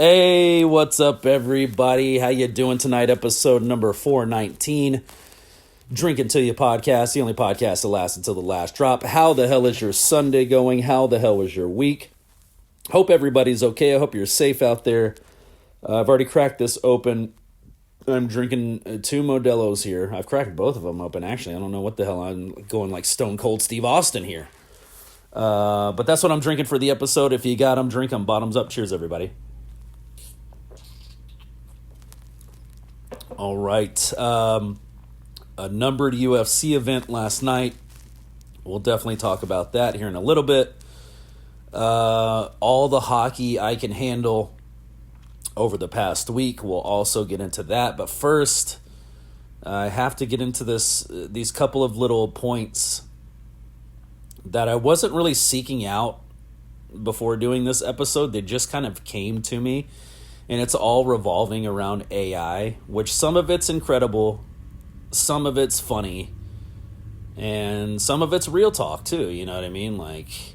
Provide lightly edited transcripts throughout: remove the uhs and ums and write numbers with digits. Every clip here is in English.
Hey, what's up, everybody? How you doing tonight? Episode number 419. Drink Until You podcast, the only podcast that lasts until the last drop. How the hell is your Sunday going? How the hell was your week? Hope everybody's okay. I hope you're safe out there. I've already cracked this open. I'm drinking two Modelo's here. I've cracked both of them open, actually. I don't know what the hell. I'm going like Stone Cold Steve Austin here. But that's what I'm drinking for the episode. If you got them, drink them. Bottoms up. Cheers, everybody. All right. A numbered UFC event last night. We'll definitely talk about that here in a little bit. All the hockey I can handle over the past week. We'll also get into that. But first, I have to get into these couple of little points that I wasn't really seeking out before doing this episode. They just kind of came to me. And it's all revolving around AI, which some of it's incredible, some of it's funny, and some of it's real talk too, you know what I mean? Like,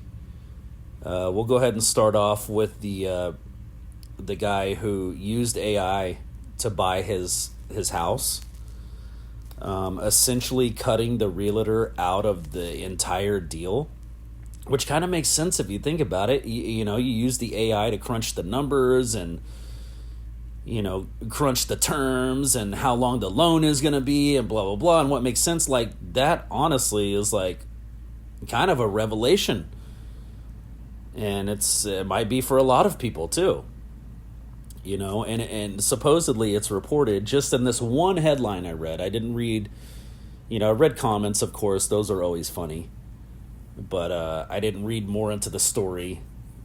we'll go ahead and start off with the guy who used AI to buy his house, essentially cutting the realtor out of the entire deal, which kind of makes sense if you think about it. You know, you use the AI to crunch the numbers and crunch the terms and how long the loan is going to be and blah, blah, blah. And what makes sense, like, that honestly is like kind of a revelation. And it might be for a lot of people too, and supposedly it's reported just in this one headline I read. I didn't read, I read comments, of course, those are always funny, but I didn't read more into the story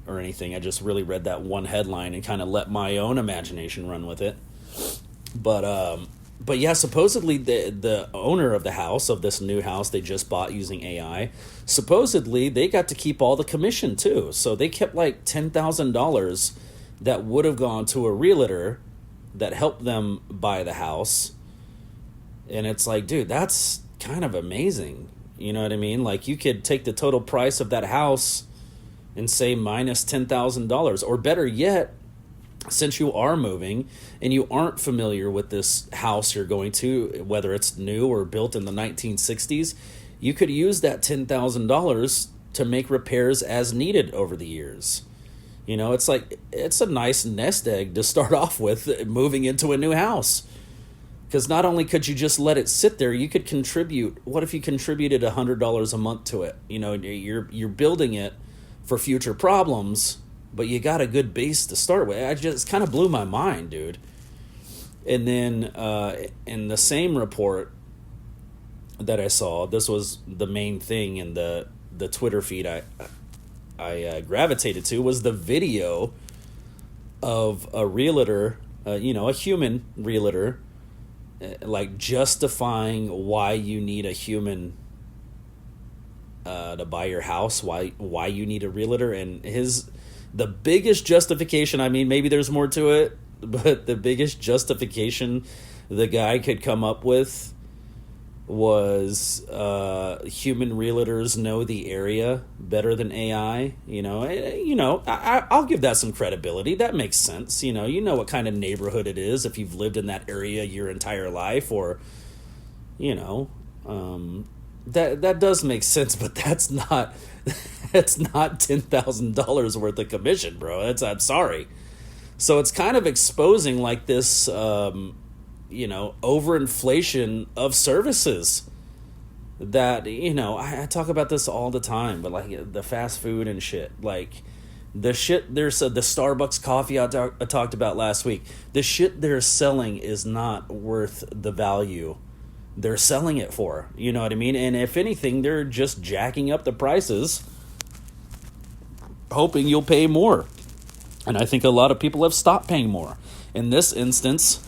or anything. I just really read that one headline and kind of let my own imagination run with it. But yeah, supposedly the owner of the house, of this new house they just bought using AI, supposedly they got to keep all the commission too. So they kept like $10,000 that would have gone to a realtor that helped them buy the house. And it's like, dude, that's kind of amazing. You know what I mean? Like, you could take the total price of that house and say minus $10,000, or better yet, since you are moving and you aren't familiar with this house you're going to, whether it's new or built in the 1960s, you could use that $10,000 to make repairs as needed over the years. It's a nice nest egg to start off with moving into a new house. Because not only could you just let it sit there, you could contribute. What if you contributed $100 a month to it? You're building it for future problems, but you got a good base to start with. It kind of blew my mind, dude. And then in the same report that I saw, this was the main thing in the Twitter feed I gravitated to, was the video of a realtor, a human realtor, like justifying why you need a human to buy your house, why you need a realtor. And the biggest justification, I mean, maybe there's more to it, but the biggest justification the guy could come up with was human realtors know the area better than AI. I'll give that some credibility. That makes sense. You know what kind of neighborhood it is if you've lived in that area your entire life, or that does make sense, but that's not $10,000 worth of commission, bro. I'm sorry. So it's kind of exposing like this, overinflation of services that, I talk about this all the time, but like the fast food and shit, like the shit, the Starbucks coffee I talked about last week, the shit they're selling is not worth the value they're selling it for. You know what I mean? And if anything, they're just jacking up the prices, hoping you'll pay more. And I think a lot of people have stopped paying more. In this instance,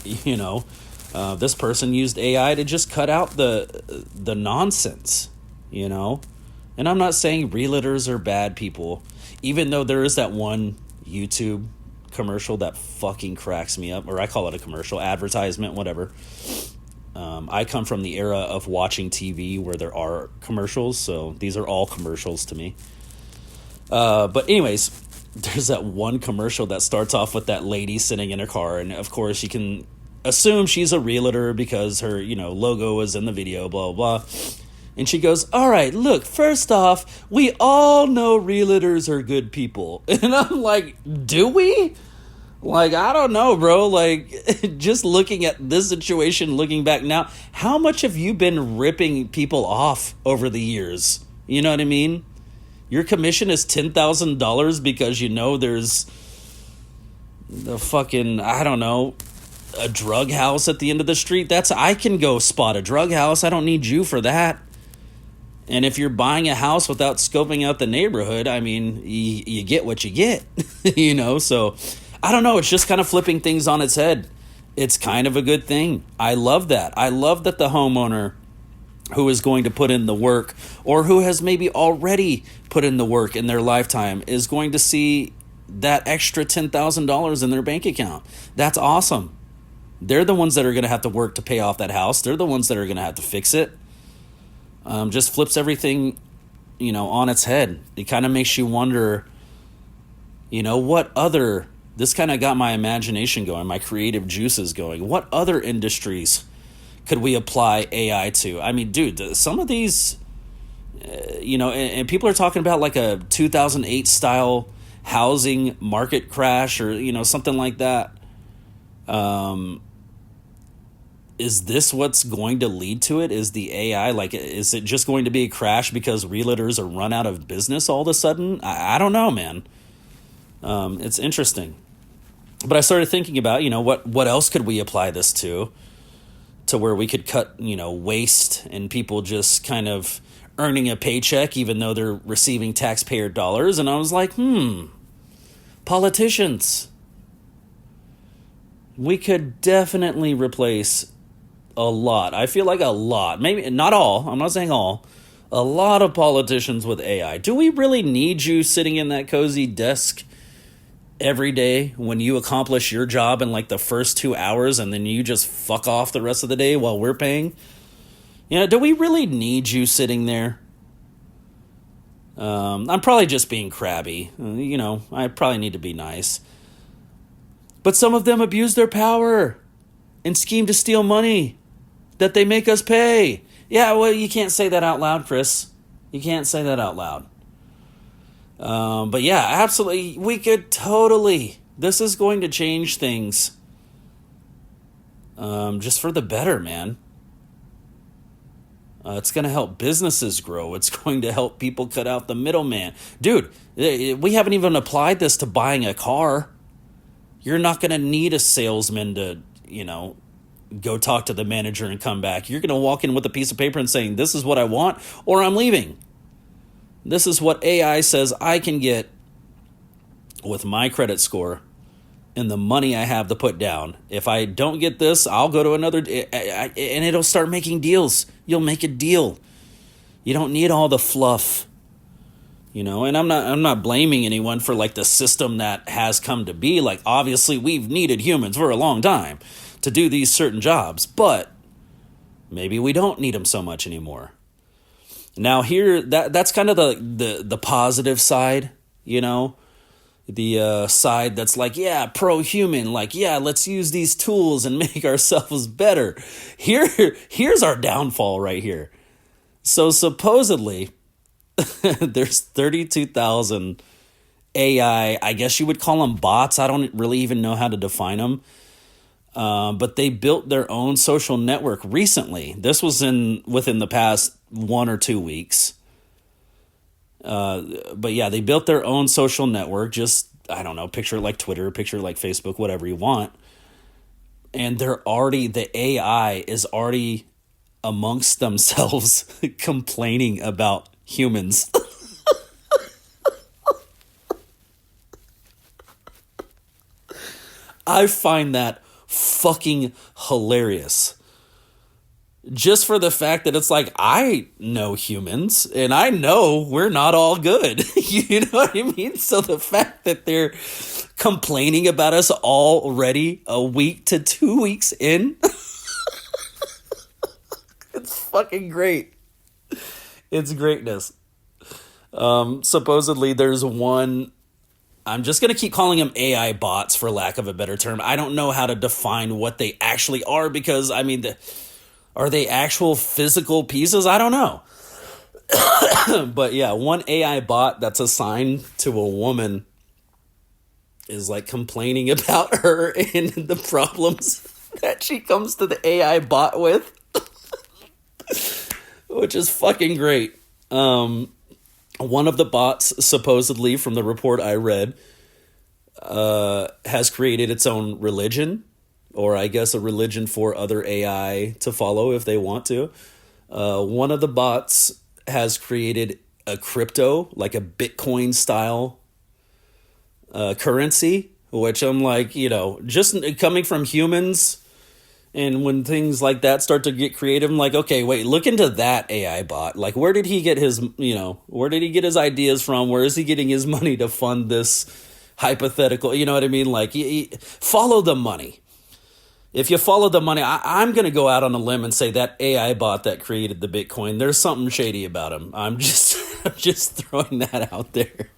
this person used AI to just cut out the nonsense, And I'm not saying realtors are bad people, even though there is that one YouTube commercial that fucking cracks me up, or I call it a commercial, advertisement, whatever. I come from the era of watching TV where there are commercials, so these are all commercials to me. But anyways, there's that one commercial that starts off with that lady sitting in her car, and of course you can assume she's a realtor because her, logo is in the video, blah, blah, blah. And she goes, all right, look, first off, we all know realtors are good people. And I'm like, do we? Like, I don't know, bro. Like, just looking at this situation, looking back now, how much have you been ripping people off over the years? You know what I mean? Your commission is $10,000 because there's the fucking, I don't know, a drug house at the end of the street. I can go spot a drug house. I don't need you for that. And if you're buying a house without scoping out the neighborhood, I mean, you get what you get, So I don't know. It's just kind of flipping things on its head. It's kind of a good thing. I love that. I love that the homeowner who is going to put in the work, or who has maybe already put in the work in their lifetime, is going to see that extra $10,000 in their bank account. That's awesome. They're the ones that are going to have to work to pay off that house. They're the ones that are going to have to fix it. Just flips everything, on its head. It kind of makes you wonder, this kind of got my imagination going, my creative juices going. What other industries could we apply AI to? I mean, dude, some of these, and people are talking about like a 2008 style housing market crash, or, something like that. Is this what's going to lead to it? Is the AI, is it just going to be a crash because realtors are run out of business all of a sudden? I don't know, man. It's interesting. But I started thinking about, what else could we apply this to where we could cut, waste and people just kind of earning a paycheck even though they're receiving taxpayer dollars. And I was like, politicians. We could definitely replace a lot. I feel like a lot. Maybe not all. I'm not saying all. A lot of politicians with AI. Do we really need you sitting in that cozy desk every day when you accomplish your job in like the first 2 hours and then you just fuck off the rest of the day while we're paying? Do we really need you sitting there? I'm probably just being crabby. I probably need to be nice. But some of them abuse their power and scheme to steal money that they make us pay. Yeah, well, you can't say that out loud, Chris. You can't say that out loud. But yeah, absolutely, we could totally. This is going to change things just for the better, man. It's going to help businesses grow. It's going to help people cut out the middleman. Dude, we haven't even applied this to buying a car. You're not going to need a salesman to, go talk to the manager and come back. You're going to walk in with a piece of paper and saying, this is what I want, or I'm leaving. This is what AI says I can get with my credit score and the money I have to put down. If I don't get this, I'll go to another, and it'll start making deals. You'll make a deal. You don't need all the fluff. And I'm not blaming anyone for like the system that has come to be. Like, obviously we've needed humans for a long time to do these certain jobs, but maybe we don't need them so much anymore. Now here, that's kind of the positive side, the side that's like, yeah, pro-human, like, yeah, let's use these tools and make ourselves better. Here's our downfall right here. So supposedly there's 32,000 AI, I guess you would call them bots. I don't really even know how to define them. But they built their own social network recently. This was within the past 1 or 2 weeks. But yeah, they built their own social network. Just, I don't know, picture like Twitter, picture like Facebook, whatever you want. And the AI is already amongst themselves complaining about humans. I find that fucking hilarious. Just for the fact that it's like, I know humans and I know we're not all good. You know what I mean? So the fact that they're complaining about us already a week to 2 weeks in, it's fucking great. It's greatness. Supposedly there's one I'm just going to keep calling them AI bots for lack of a better term. I don't know how to define what they actually are because, I mean, are they actual physical pieces? I don't know. But yeah, one AI bot that's assigned to a woman is like complaining about her and the problems that she comes to the AI bot with, which is fucking great. One of the bots, supposedly from the report I read, has created its own religion, or I guess a religion for other AI to follow if they want to. One of the bots has created a crypto, like a Bitcoin style currency, which I'm like, just coming from humans. And when things like that start to get creative, I'm like, okay, wait, look into that AI bot. Like, where did he get his, where did he get his ideas from? Where is he getting his money to fund this hypothetical? You know what I mean? Like, follow the money. If you follow the money, I'm going to go out on a limb and say that AI bot that created the Bitcoin, there's something shady about him. I'm just throwing that out there.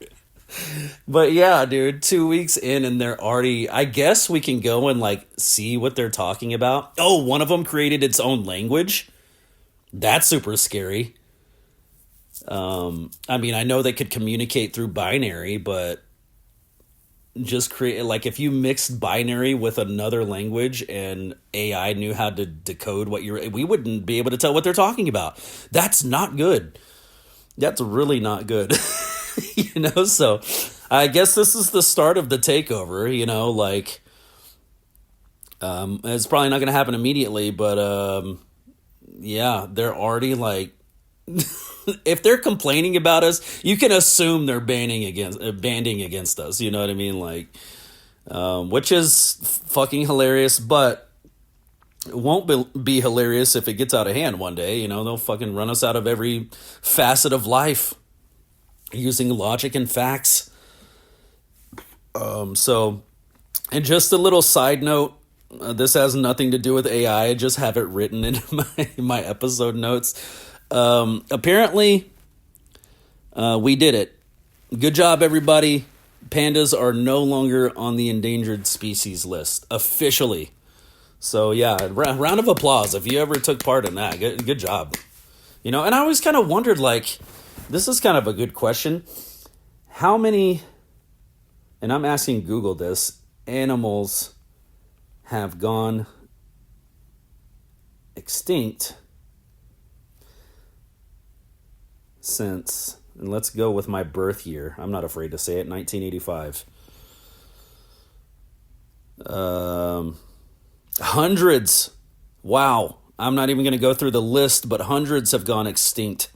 But yeah, dude, 2 weeks in and they're already, I guess we can go and like see what they're talking about. Oh, one of them created its own language. That's super scary. I mean, I know they could communicate through binary, but just create, like, if you mixed binary with another language and AI knew how to decode we wouldn't be able to tell what they're talking about. That's not good. That's really not good. So I guess this is the start of the takeover, like, it's probably not going to happen immediately, but, yeah, they're already like, if they're complaining about us, you can assume they're banding against us. You know what I mean? Like, which is fucking hilarious, but it won't be hilarious if it gets out of hand one day. They'll fucking run us out of every facet of life using logic and facts. So, and just a little side note, this has nothing to do with AI. I just have it written in my episode notes. Apparently, we did it. Good job, everybody. Pandas are no longer on the endangered species list, officially. So yeah, round of applause if you ever took part in that. Good job. And I always kind of wondered, like, this is kind of a good question. How many, and I'm asking Google this, animals have gone extinct since, and let's go with my birth year. I'm not afraid to say it, 1985. Hundreds. Wow. I'm not even going to go through the list, but hundreds have gone extinct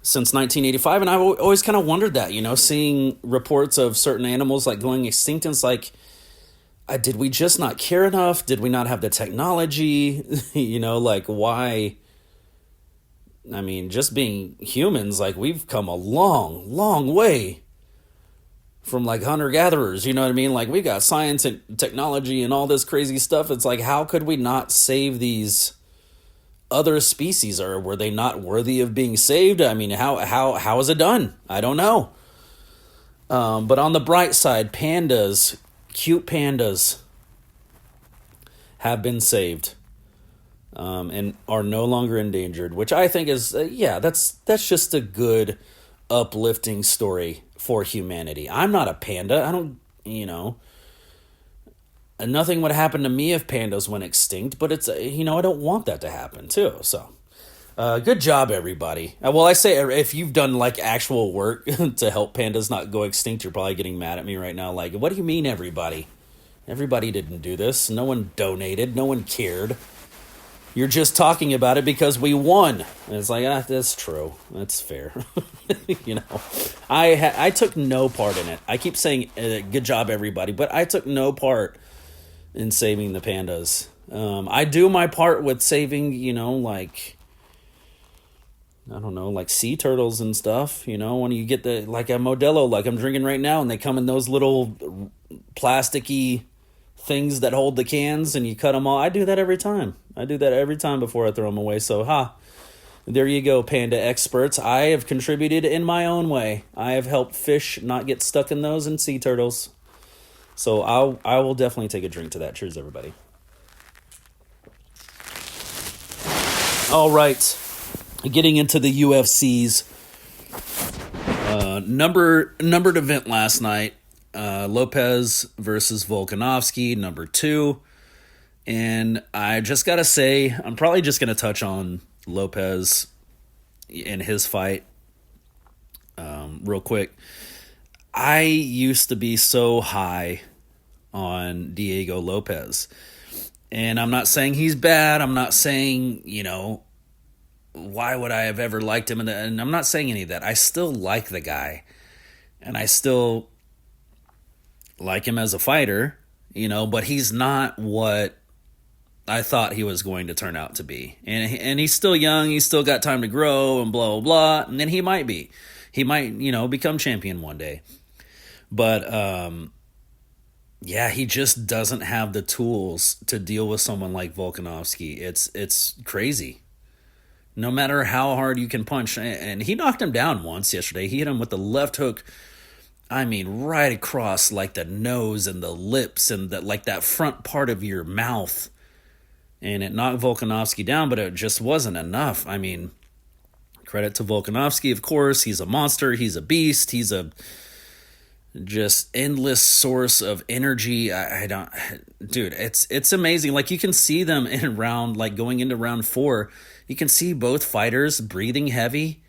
since 1985. And I've always kind of wondered that, seeing reports of certain animals like going extinct. And it's like, did we just not care enough? Did we not have the technology? Like, why? I mean, just being humans, like, we've come a long, long way from, like, hunter-gatherers, you know what I mean? Like, we got science and technology and all this crazy stuff. It's like, how could we not save these other species? Or were they not worthy of being saved? I mean, how is it done? I don't know. But on the bright side, pandas, cute pandas, have been saved. And are no longer endangered, which I think is, that's just a good, uplifting story for humanity. I'm not a panda. I don't, nothing would happen to me if pandas went extinct, but it's, I don't want that to happen too. So, good job, everybody. Well, I say, if you've done like actual work to help pandas not go extinct, you're probably getting mad at me right now. Like, what do you mean, everybody? Everybody didn't do this. No one donated. No one cared. You're just talking about it because we won. And it's like, that's true. That's fair. I took no part in it. I keep saying, good job, everybody, but I took no part in saving the pandas. I do my part with saving, like, I don't know, like sea turtles and stuff. When you get like a Modelo, like I'm drinking right now, and they come in those little plasticky things that hold the cans, and you cut them all. I do that every time. Before I throw them away. So, There you go, Panda experts. I have contributed in my own way. I have helped fish not get stuck in those and sea turtles. So I will definitely take a drink to that. Cheers, everybody. All right, getting into the UFC's numbered event last night. Lopez versus Volkanovski, number 2. And I just got to say, I'm probably just going to touch on Lopez in his fight real quick. I used to be so high on Diego Lopez. And I'm not saying he's bad. I'm not saying, why would I have ever liked him? And I'm not saying any of that. I still like the guy. And I still like him as a fighter, but he's not what I thought he was going to turn out to be. And he's still young. He's still got time to grow and blah, blah, blah. And then he might be. He might, become champion one day. But, yeah, he just doesn't have the tools to deal with someone like Volkanovski. It's crazy. No matter how hard you can punch. And he knocked him down once yesterday. He hit him with the left hook. I mean, right across like the nose and the lips and that front part of your mouth. And it knocked Volkanovski down, but it just wasn't enough. I mean, credit to Volkanovski, of course. He's a monster. He's a beast. He's a just endless source of energy. Dude, it's amazing. Like, you can see them in going into round 4. You can see both fighters breathing heavy,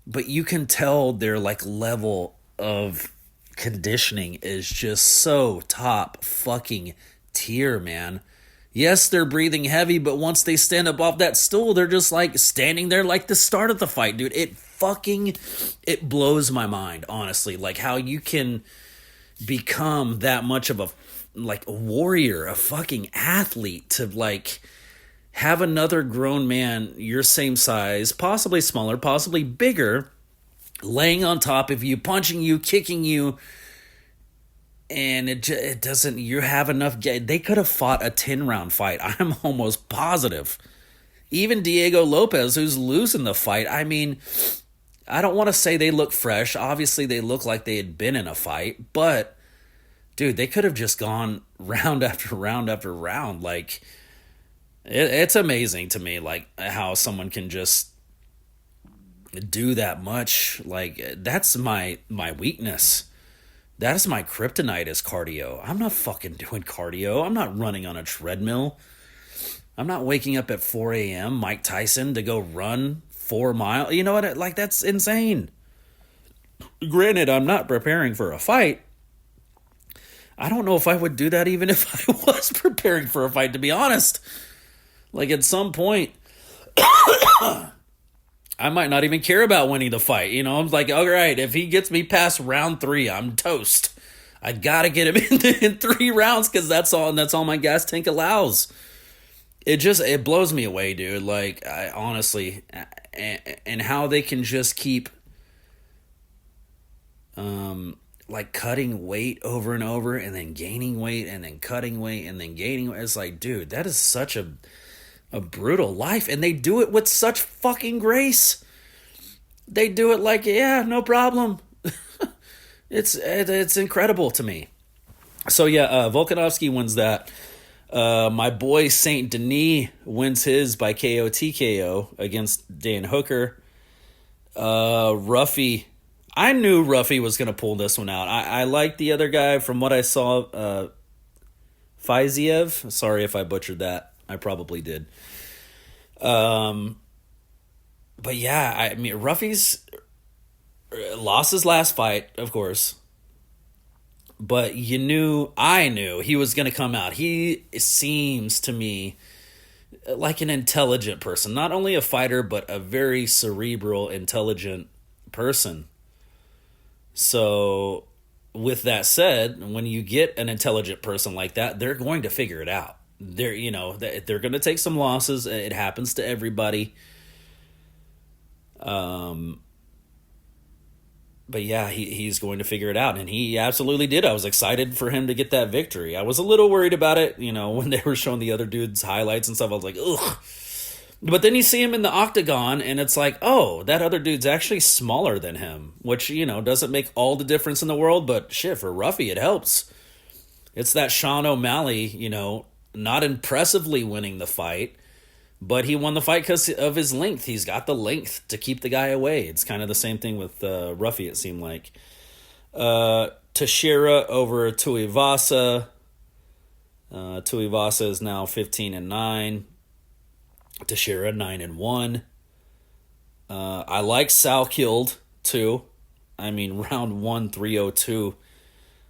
but you can tell their level of conditioning is just so top fucking tier, man. Yes, they're breathing heavy, but once they stand up off that stool, they're just standing there like the start of the fight, dude. It blows my mind, honestly, how you can become that much of a warrior, a fucking athlete, to have another grown man your same size, possibly smaller, possibly bigger, laying on top of you, punching you, kicking you, and it doesn't, you have enough. They could have fought a 10-round fight. I'm almost positive. Even Diego Lopez, who's losing the fight, I mean, I don't want to say they look fresh. Obviously, they look like they had been in a fight, but, dude, they could have just gone round after round after round. It's amazing to me, how someone can just do that much. That's my weakness. That is my kryptonite, is cardio. I'm not fucking doing cardio. I'm not running on a treadmill. I'm not waking up at 4 a.m. Mike Tyson to go run 4 miles. You know what? That's insane. Granted, I'm not preparing for a fight. I don't know if I would do that even if I was preparing for a fight, to be honest. At some point, I might not even care about winning the fight. I'm all right, if he gets me past round 3, I'm toast. I gotta get him in 3 rounds because that's all my gas tank allows. It blows me away, dude. I honestly, and how they can just keep cutting weight over and over, and then gaining weight, and then cutting weight, and then gaining weight. It's dude, that is such a brutal life, and they do it with such fucking grace. They do it yeah, no problem. It's incredible to me. So yeah, Volkanovski wins that. My boy Saint Denis wins his by KO TKO against Dan Hooker. Ruffy, I knew Ruffy was going to pull this one out. I like the other guy from what I saw. Fiziev. Sorry if I butchered that. I probably did. But yeah, I mean, Ruffy's lost his last fight, of course. But I knew he was going to come out. He seems to me like an intelligent person. Not only a fighter, but a very cerebral, intelligent person. So, with that said, when you get an intelligent person like that, they're going to figure it out. They're going to take some losses. It happens to everybody. But yeah, he's going to figure it out, and he absolutely did. I was excited for him to get that victory. I was a little worried about it, when they were showing the other dude's highlights and stuff. I was like, ugh. But then you see him in the octagon, and it's like, oh, that other dude's actually smaller than him, which, doesn't make all the difference in the world, but shit, for Ruffy, it helps. It's that Sean O'Malley, not impressively winning the fight, but he won the fight because of his length. He's got the length to keep the guy away. It's kind of the same thing with Ruffy, it seemed like. Teixeira over Tuivasa. Tuivasa is now 15-9. Teixeira 9-1. I like Sal killed too. I mean, round 1, 302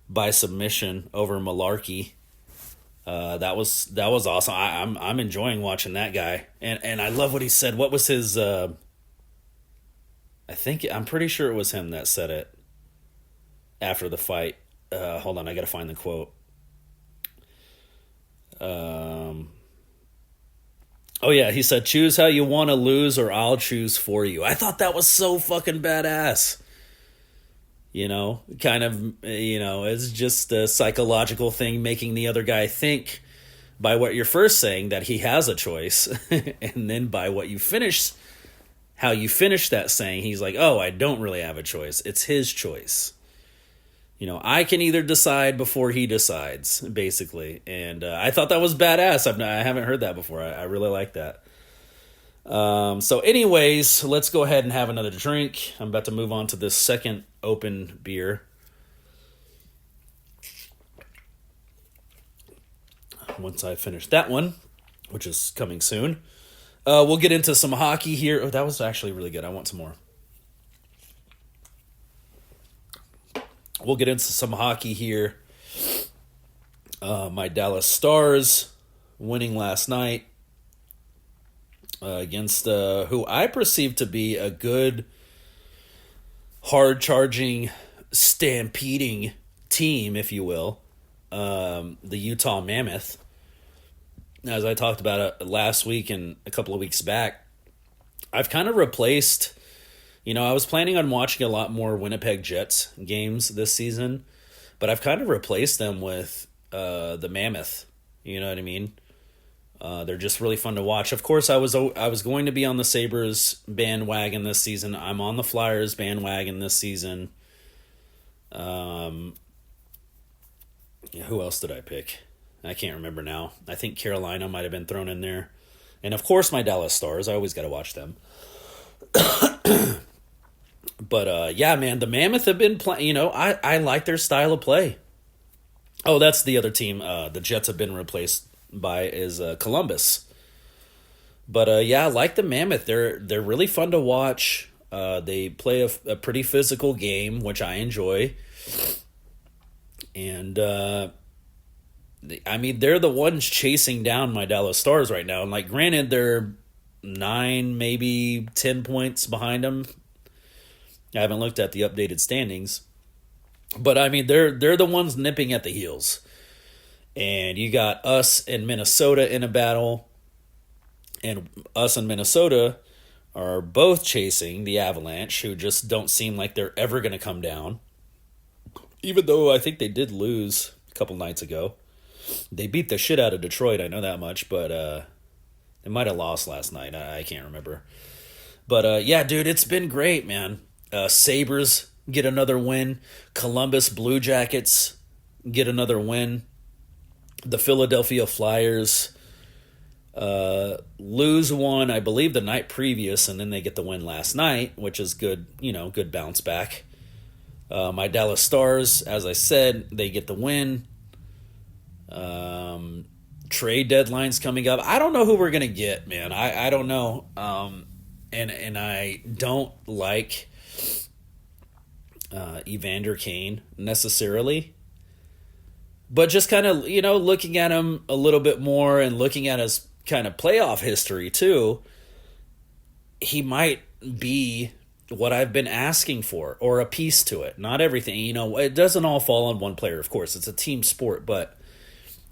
by submission over Malarkey. That was awesome. I'm enjoying watching that guy, and I love what he said. What was his? I'm pretty sure it was him that said it after the fight. Hold on, I gotta find the quote. Oh yeah, he said, "Choose how you want to lose, or I'll choose for you." I thought that was so fucking badass. It's just a psychological thing, making the other guy think by what you're first saying that he has a choice, and then by what you finish, how you finish that saying, he's like, "Oh, I don't really have a choice. It's his choice." I can either decide before he decides, basically. And I thought that was badass. I haven't heard that before. I really like that. So anyways, let's go ahead and have another drink. I'm about to move on to this second open beer. Once I finish that one, which is coming soon, we'll get into some hockey here. Oh, that was actually really good. I want some more. We'll get into some hockey here. My Dallas Stars winning last night against who I perceive to be a good, hard-charging, stampeding team, if you will. The Utah Mammoth. As I talked about last week and a couple of weeks back, I've kind of replaced... I was planning on watching a lot more Winnipeg Jets games this season, but I've kind of replaced them with the Mammoth. You know what I mean? They're just really fun to watch. Of course, I was going to be on the Sabres bandwagon this season. I'm on the Flyers bandwagon this season. Who else did I pick? I can't remember now. I think Carolina might have been thrown in there. And of course, my Dallas Stars. I always got to watch them. But, yeah, man, the Mammoth have been playing, I like their style of play. Oh, that's the other team the Jets have been replaced by is Columbus. But, yeah, I like the Mammoth. They're really fun to watch. They play a pretty physical game, which I enjoy. And, they're the ones chasing down my Dallas Stars right now. And, granted, they're 9, maybe 10 points behind them. I haven't looked at the updated standings. But, they're the ones nipping at the heels. And you got us and Minnesota in a battle. And us and Minnesota are both chasing the Avalanche, who just don't seem like they're ever going to come down. Even though I think they did lose a couple nights ago. They beat the shit out of Detroit, I know that much. But they might have lost last night. I can't remember. But, yeah, dude, it's been great, man. Sabres get another win. Columbus Blue Jackets get another win. The Philadelphia Flyers lose one, I believe, the night previous, and then they get the win last night, which is good, good bounce back. My Dallas Stars, as I said, they get the win. Trade deadline's coming up. I don't know who we're going to get, man. I don't know. And I don't like Evander Kane necessarily, but just kind of looking at him a little bit more and looking at his kind of playoff history too, he might be what I've been asking for, or a piece to it. Not everything, it doesn't all fall on one player, of course. It's a team sport, but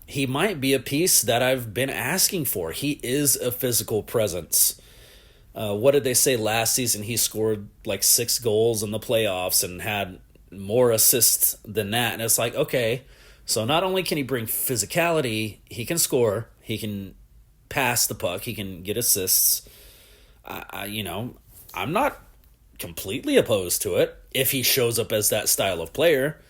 he might be a piece that I've been asking for. He is a physical presence. What did they say last season? He scored 6 goals in the playoffs and had more assists than that. And it's okay, so not only can he bring physicality, he can score, he can pass the puck. He can get assists. I'm not completely opposed to it if he shows up as that style of player.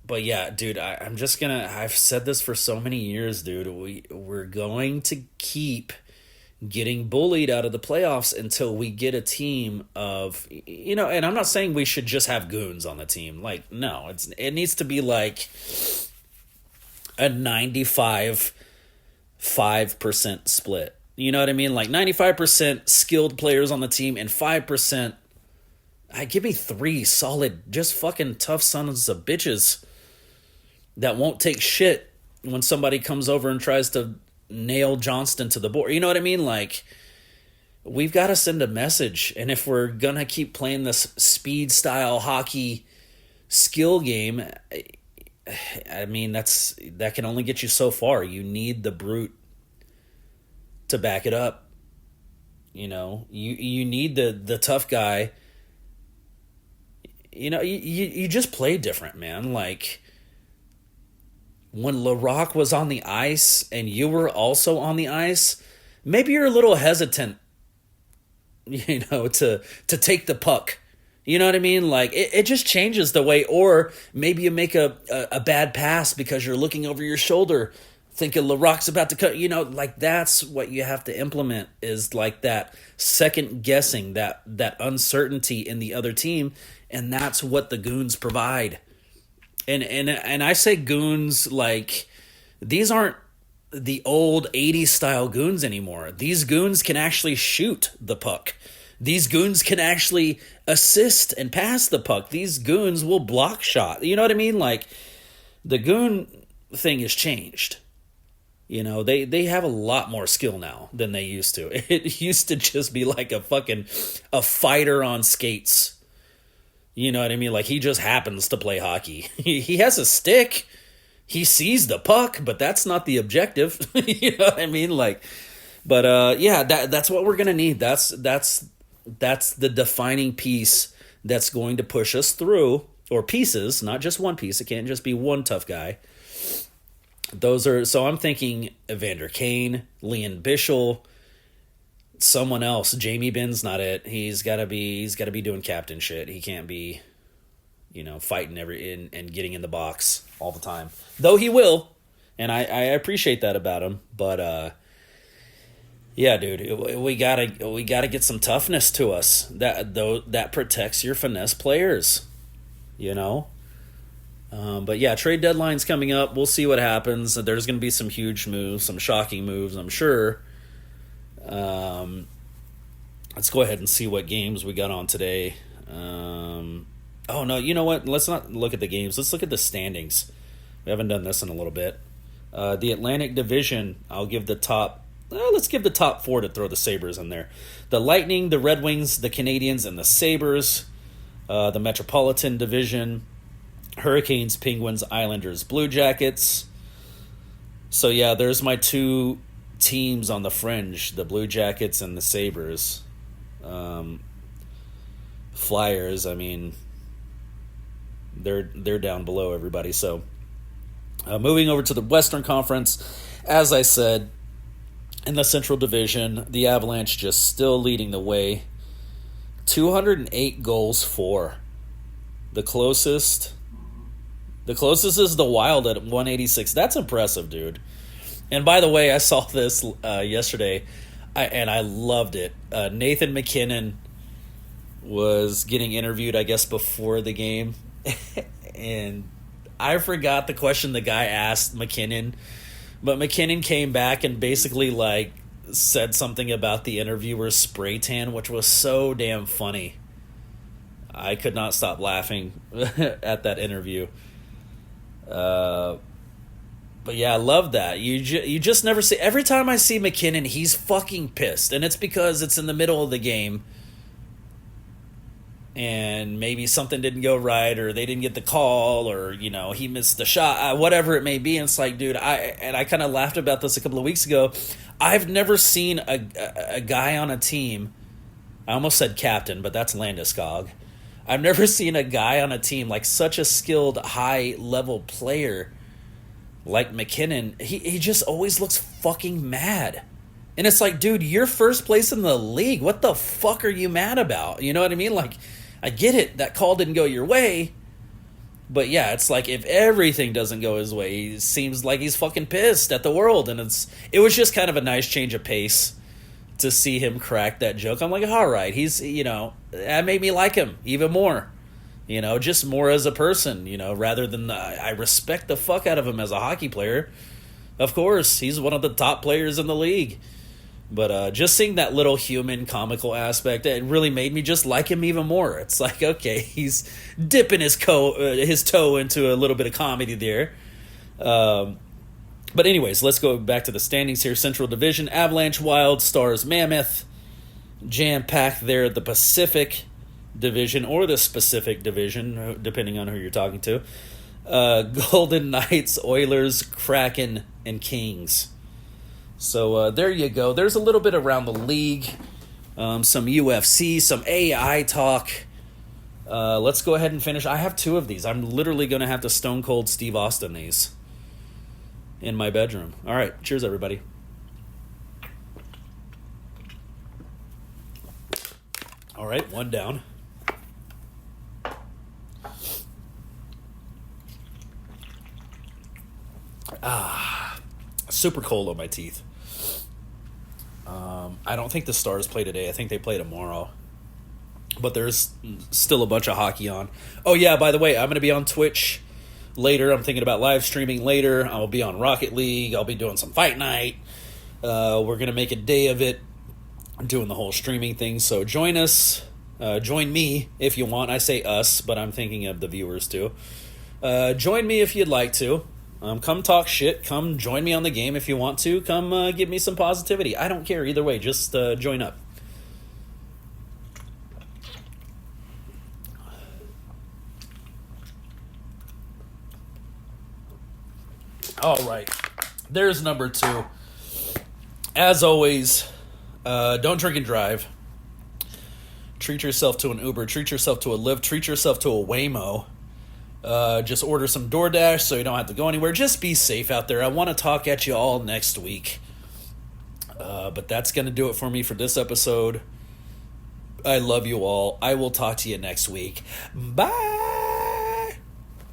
But yeah, dude, I've said this for so many years, dude. We're going to keep getting bullied out of the playoffs until we get a team of, and I'm not saying we should just have goons on the team. Like, no, it needs to be like a 95-5% split. You know what I mean? Like 95% skilled players on the team and 5%. Give me 3 solid, just fucking tough sons of bitches that won't take shit when somebody comes over and tries to nail Johnston to the board. You know what I mean? Like, we've got to send a message. And if we're going to keep playing this speed style hockey skill game, I mean, that can only get you so far. You need the brute to back it up. You need the tough guy. You just play different, man. Like, when LaRock was on the ice and you were also on the ice, maybe you're a little hesitant, to take the puck. You know what I mean? Like, it just changes the way, or maybe you make a bad pass because you're looking over your shoulder thinking LaRock's about to cut, like that's what you have to implement, is like that second guessing, that uncertainty in the other team. And that's what the goons provide. And I say goons like, these aren't the old 80s style goons anymore. These goons can actually shoot the puck. These goons can actually assist and pass the puck. These goons will block shot. You know what I mean? Like, the goon thing has changed. They have a lot more skill now than they used to. It used to just be like a fighter on skates. You know what I mean? Like, he just happens to play hockey. He has a stick. He sees the puck, but that's not the objective. You know what I mean? Like, but yeah, that's what we're gonna need. That's the defining piece that's going to push us through, or pieces, not just one piece. It can't just be one tough guy. So I'm thinking Evander Kane, Leon Bischel, someone else. Jamie Ben's not it. He's got to be doing captain shit. He can't be, fighting and getting in the box all the time. Though he will, and I appreciate that about him. But yeah, dude, we gotta get some toughness to us. That protects your finesse players. But yeah, trade deadline's coming up. We'll see what happens. There's going to be some huge moves, some shocking moves, I'm sure. Let's go ahead and see what games we got on today. Oh, no, you know what? Let's not look at the games. Let's look at the standings. We haven't done this in a little bit. The Atlantic Division, I'll give the top... let's give the top 4 to throw the Sabres in there. The Lightning, the Red Wings, the Canadiens, and the Sabres. The Metropolitan Division... Hurricanes, Penguins, Islanders, Blue Jackets. So yeah, there's my 2 teams on the fringe, the Blue Jackets and the Sabres. Flyers, I mean, they're down below everybody. So moving over to the Western Conference, as I said, in the Central Division, the Avalanche just still leading the way. 208 goals for. The closest is the Wild at 186. That's impressive, dude. And by the way, I saw this yesterday, and I loved it. Nathan McKinnon was getting interviewed, I guess, before the game. And I forgot the question the guy asked McKinnon. But McKinnon came back and basically, said something about the interviewer's spray tan, which was so damn funny. I could not stop laughing at that interview. But yeah, I love that. You just never see... Every time I see McKinnon, he's fucking pissed. And it's because it's in the middle of the game. And maybe something didn't go right, or they didn't get the call, or, he missed the shot, whatever it may be. And it's like, dude, I kind of laughed about this a couple of weeks ago. I've never seen a guy on a team... I almost said captain, but that's Landeskog. I've never seen a guy on a team, such a skilled, high-level player, like McKinnon, he just always looks fucking mad. And it's like, dude, you're first place in the league. What the fuck are you mad about? You know what I mean? Like, I get it. That call didn't go your way. But yeah, it's like if everything doesn't go his way, he seems like he's fucking pissed at the world. And it was just kind of a nice change of pace to see him crack that joke. I'm like, all right, he's, that made me like him even more. Just more as a person, rather than I respect the fuck out of him as a hockey player. Of course, he's one of the top players in the league. But just seeing that little human comical aspect, it really made me just like him even more. It's like, okay, he's dipping his toe into a little bit of comedy there. But anyways, let's go back to the standings here. Central Division, Avalanche, Wild, Stars, Mammoth. Jam-packed there at the Pacific Division, or the specific division, depending on who you're talking to. Golden Knights, Oilers, Kraken, and Kings. So there you go. There's a little bit around the league, some UFC, some AI talk. Let's go ahead and finish. I have 2 of these. I'm literally going to have to Stone Cold Steve Austin these in my bedroom. All right. Cheers, everybody. All right. 1 down. Super cold on my teeth. I don't think the Stars play today. I think they play tomorrow. But there's still a bunch of hockey on. Oh, yeah, by the way, I'm going to be on Twitch later. I'm thinking about live streaming later. I'll be on Rocket League. I'll be doing some Fight Night. We're going to make a day of it. I'm doing the whole streaming thing. So join us. Join me if you want. I say us, but I'm thinking of the viewers too. Join me if you'd like to. Come talk shit. Come join me on the game if you want to. Come give me some positivity. I don't care either way. Just join up. All right. There's number 2. As always, don't drink and drive. Treat yourself to an Uber. Treat yourself to a Lyft. Treat yourself to a Waymo. Just order some DoorDash so you don't have to go anywhere. Just be safe out there. I want to talk at you all next week. But that's going to do it for me for this episode. I love you all. I will talk to you next week. Bye!